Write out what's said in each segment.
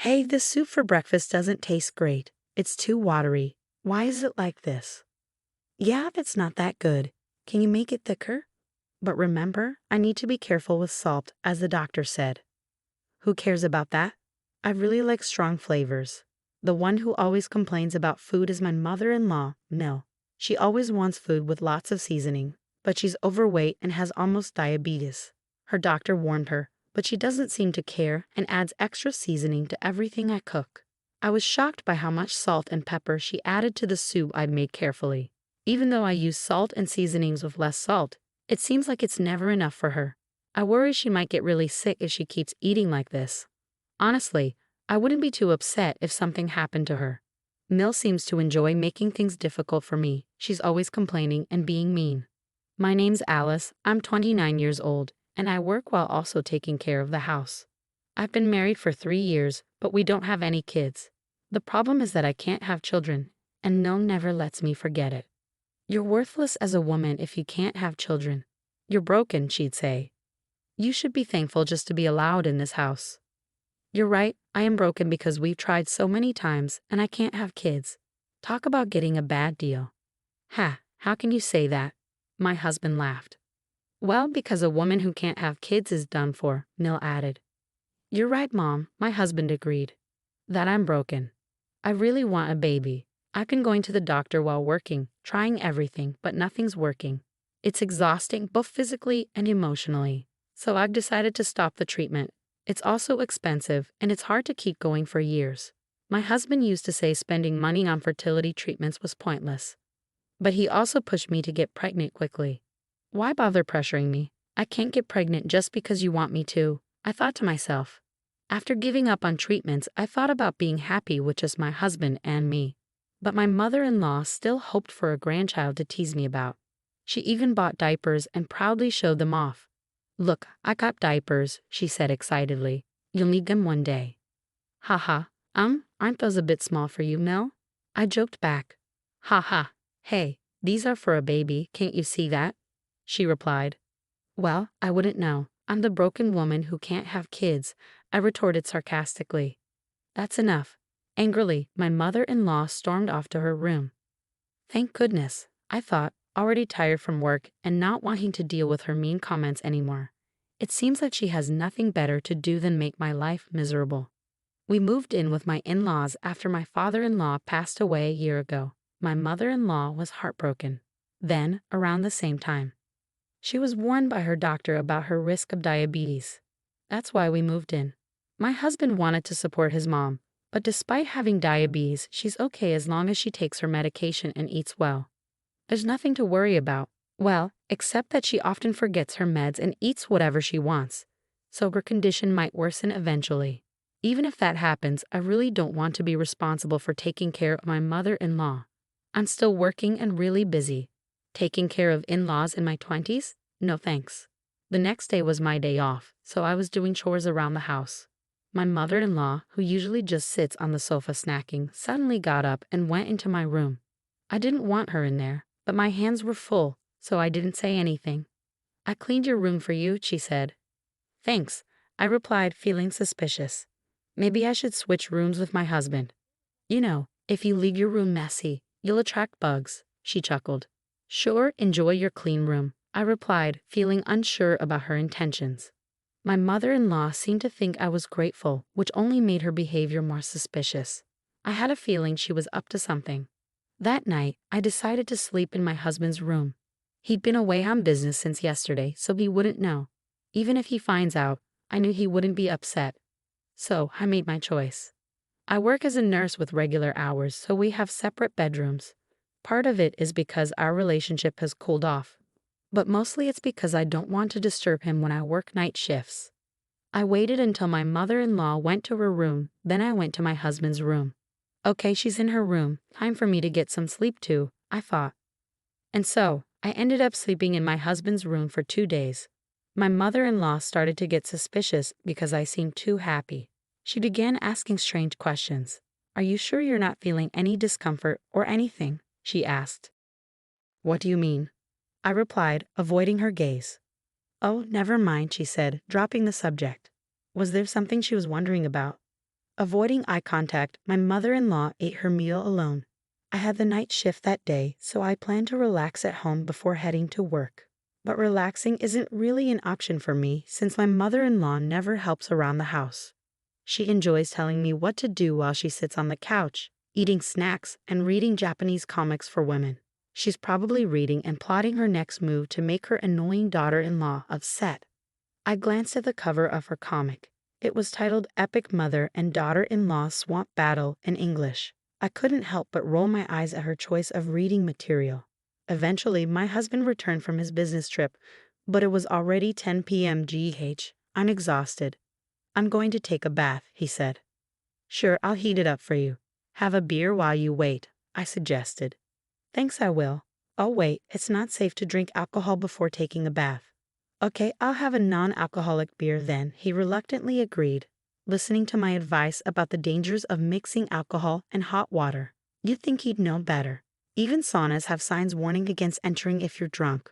Hey, this soup for breakfast doesn't taste great. It's too watery. Why is it like this? Yeah, that's not that good. Can you make it thicker? But remember, I need to be careful with salt, as the doctor said. Who cares about that? I really like strong flavors. The one who always complains about food is my mother-in-law, Mill. She always wants food with lots of seasoning, but she's overweight and has almost diabetes. Her doctor warned her, but she doesn't seem to care and adds extra seasoning to everything I cook. I was shocked by how much salt and pepper she added to the soup I'd made carefully. Even though I use salt and seasonings with less salt, it seems like it's never enough for her. I worry she might get really sick if she keeps eating like this. Honestly, I wouldn't be too upset if something happened to her. Mill seems to enjoy making things difficult for me. She's always complaining and being mean. My name's Alice, I'm 29 years old, and I work while also taking care of the house. I've been married for 3 years, but we don't have any kids. The problem is that I can't have children, and Mill never lets me forget it. You're worthless as a woman if you can't have children. You're broken, she'd say. You should be thankful just to be allowed in this house. You're right, I am broken because we've tried so many times and I can't have kids. Talk about getting a bad deal. Ha, how can you say that? My husband laughed. Well, because a woman who can't have kids is done for, Mill added. You're right, Mom, my husband agreed. That I'm broken. I really want a baby. I've been going to the doctor while working, trying everything, but nothing's working. It's exhausting both physically and emotionally. So I've decided to stop the treatment. It's also expensive, and it's hard to keep going for years. My husband used to say spending money on fertility treatments was pointless. But he also pushed me to get pregnant quickly. Why bother pressuring me? I can't get pregnant just because you want me to, I thought to myself. After giving up on treatments, I thought about being happy with just my husband and me. But my mother-in-law still hoped for a grandchild to tease me about. She even bought diapers and proudly showed them off. Look, I got diapers, she said excitedly. You'll need them one day. Haha, aren't those a bit small for you, Mel? I joked back. Haha, hey, these are for a baby, can't you see that? She replied. Well, I wouldn't know. I'm the broken woman who can't have kids, I retorted sarcastically. That's enough. Angrily, my mother-in-law stormed off to her room. Thank goodness, I thought, already tired from work and not wanting to deal with her mean comments anymore. It seems like she has nothing better to do than make my life miserable. We moved in with my in-laws after my father-in-law passed away a year ago. My mother-in-law was heartbroken. Then, around the same time, she was warned by her doctor about her risk of diabetes. That's why we moved in. My husband wanted to support his mom, but despite having diabetes, she's okay as long as she takes her medication and eats well. There's nothing to worry about, well, except that she often forgets her meds and eats whatever she wants, so her condition might worsen eventually. Even if that happens, I really don't want to be responsible for taking care of my mother-in-law. I'm still working and really busy. Taking care of in-laws in my 20s? No thanks. The next day was my day off, so I was doing chores around the house. My mother-in-law, who usually just sits on the sofa snacking, suddenly got up and went into my room. I didn't want her in there, but my hands were full, so I didn't say anything. I cleaned your room for you, she said. Thanks, I replied, feeling suspicious. Maybe I should switch rooms with my husband. You know, if you leave your room messy, you'll attract bugs, she chuckled. Sure, enjoy your clean room, I replied, feeling unsure about her intentions. My mother-in-law seemed to think I was grateful, which only made her behavior more suspicious. I had a feeling she was up to something. That night, I decided to sleep in my husband's room. He'd been away on business since yesterday, so he wouldn't know. Even if he finds out, I knew he wouldn't be upset. So I made my choice. I work as a nurse with regular hours, so we have separate bedrooms. Part of it is because our relationship has cooled off, but mostly it's because I don't want to disturb him when I work night shifts. I waited until my mother-in-law went to her room, then I went to my husband's room. Okay, she's in her room, time for me to get some sleep too, I thought. And so, I ended up sleeping in my husband's room for 2 days. My mother-in-law started to get suspicious because I seemed too happy. She began asking strange questions. Are you sure you're not feeling any discomfort or anything? She asked. What do you mean? I replied, avoiding her gaze. Oh, never mind, she said, dropping the subject. Was there something she was wondering about? Avoiding eye contact, my mother-in-law ate her meal alone. I had the night shift that day, so I planned to relax at home before heading to work. But relaxing isn't really an option for me since my mother-in-law never helps around the house. She enjoys telling me what to do while she sits on the couch, eating snacks and reading Japanese comics for women. She's probably reading and plotting her next move to make her annoying daughter-in-law upset. I glanced at the cover of her comic. It was titled Epic Mother and Daughter-in-Law Swamp Battle in English. I couldn't help but roll my eyes at her choice of reading material. Eventually, my husband returned from his business trip, but it was already 10 p.m. GH. I'm exhausted. I'm going to take a bath, he said. Sure, I'll heat it up for you. Have a beer while you wait, I suggested. Thanks, I will. Oh wait, it's not safe to drink alcohol before taking a bath. Okay, I'll have a non-alcoholic beer then, he reluctantly agreed, listening to my advice about the dangers of mixing alcohol and hot water. You'd think he'd know better. Even saunas have signs warning against entering if you're drunk.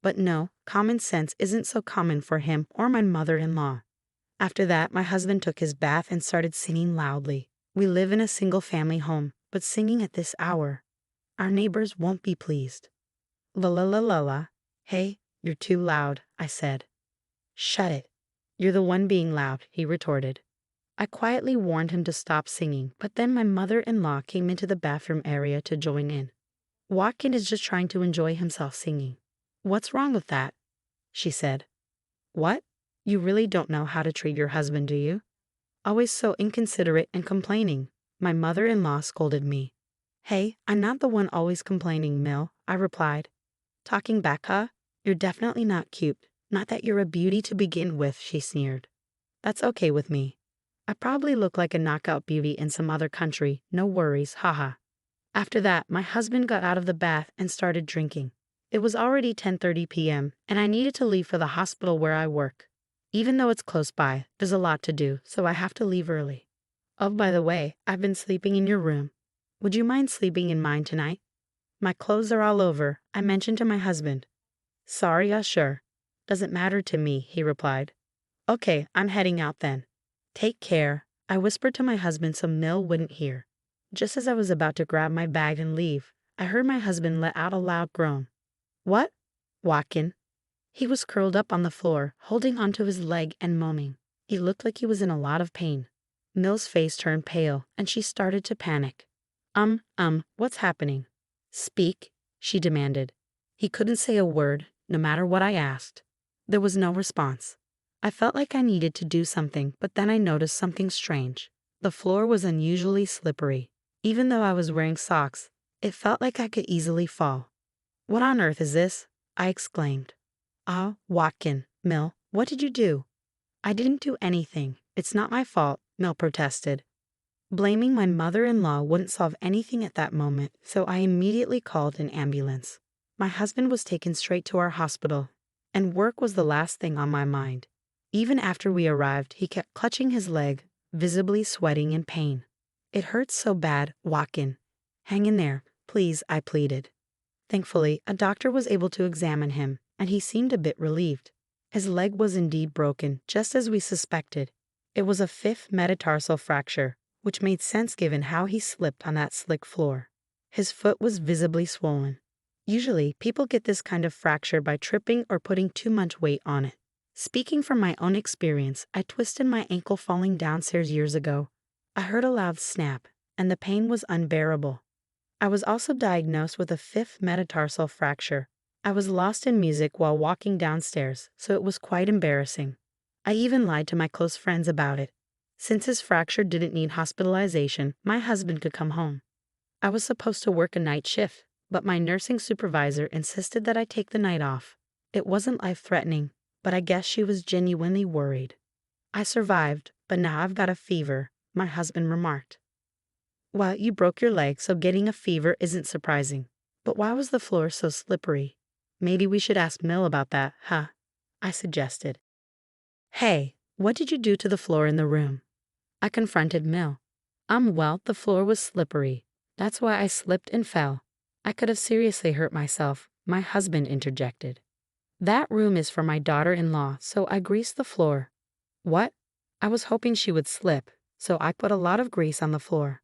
But no, common sense isn't so common for him or my mother-in-law. After that, my husband took his bath and started singing loudly. We live in a single-family home, but singing at this hour, our neighbors won't be pleased. La la la la la. Hey, you're too loud, I said. Shut it. You're the one being loud, he retorted. I quietly warned him to stop singing, but then my mother-in-law came into the bathroom area to join in. Joaquin is just trying to enjoy himself singing. What's wrong with that? She said. What? You really don't know how to treat your husband, do you? Always so inconsiderate and complaining, my mother-in-law scolded me. Hey, I'm not the one always complaining, Mill, I replied. Talking back, huh? You're definitely not cute. Not that you're a beauty to begin with, she sneered. That's okay with me. I probably look like a knockout beauty in some other country, no worries, haha. After that, my husband got out of the bath and started drinking. It was already 10:30 p.m., and I needed to leave for the hospital where I work. Even though it's close by, there's a lot to do, so I have to leave early. Oh, by the way, I've been sleeping in your room. Would you mind sleeping in mine tonight? My clothes are all over, I mentioned to my husband. Sorry, sure. Doesn't matter to me, he replied. Okay, I'm heading out then. Take care, I whispered to my husband so Mill wouldn't hear. Just as I was about to grab my bag and leave, I heard my husband let out a loud groan. What? Joaquin. He was curled up on the floor, holding onto his leg and moaning. He looked like he was in a lot of pain. Mill's face turned pale, and she started to panic. What's happening? Speak, she demanded. He couldn't say a word, no matter what I asked. There was no response. I felt like I needed to do something, but then I noticed something strange. The floor was unusually slippery. Even though I was wearing socks, it felt like I could easily fall. What on earth is this? I exclaimed. Joaquin, Mill, what did you do? I didn't do anything. It's not my fault, Mill protested. Blaming my mother-in-law wouldn't solve anything at that moment, so I immediately called an ambulance. My husband was taken straight to our hospital, and work was the last thing on my mind. Even after we arrived, he kept clutching his leg, visibly sweating in pain. It hurts so bad, Joaquin. Hang in there, please, I pleaded. Thankfully, a doctor was able to examine him, and he seemed a bit relieved. His leg was indeed broken, just as we suspected. It was a fifth metatarsal fracture, which made sense given how he slipped on that slick floor. His foot was visibly swollen. Usually, people get this kind of fracture by tripping or putting too much weight on it. Speaking from my own experience, I twisted my ankle falling downstairs years ago. I heard a loud snap, and the pain was unbearable. I was also diagnosed with a fifth metatarsal fracture. I was lost in music while walking downstairs, so it was quite embarrassing. I even lied to my close friends about it. Since his fracture didn't need hospitalization, my husband could come home. I was supposed to work a night shift, but my nursing supervisor insisted that I take the night off. It wasn't life-threatening, but I guess she was genuinely worried. I survived, but now I've got a fever, my husband remarked. Well, you broke your leg, so getting a fever isn't surprising. But why was the floor so slippery? Maybe we should ask Mill about that, huh? I suggested. Hey, what did you do to the floor in the room? I confronted Mill. Well, the floor was slippery. That's why I slipped and fell. I could have seriously hurt myself, my husband interjected. That room is for my daughter-in-law, so I greased the floor. What? I was hoping she would slip, so I put a lot of grease on the floor.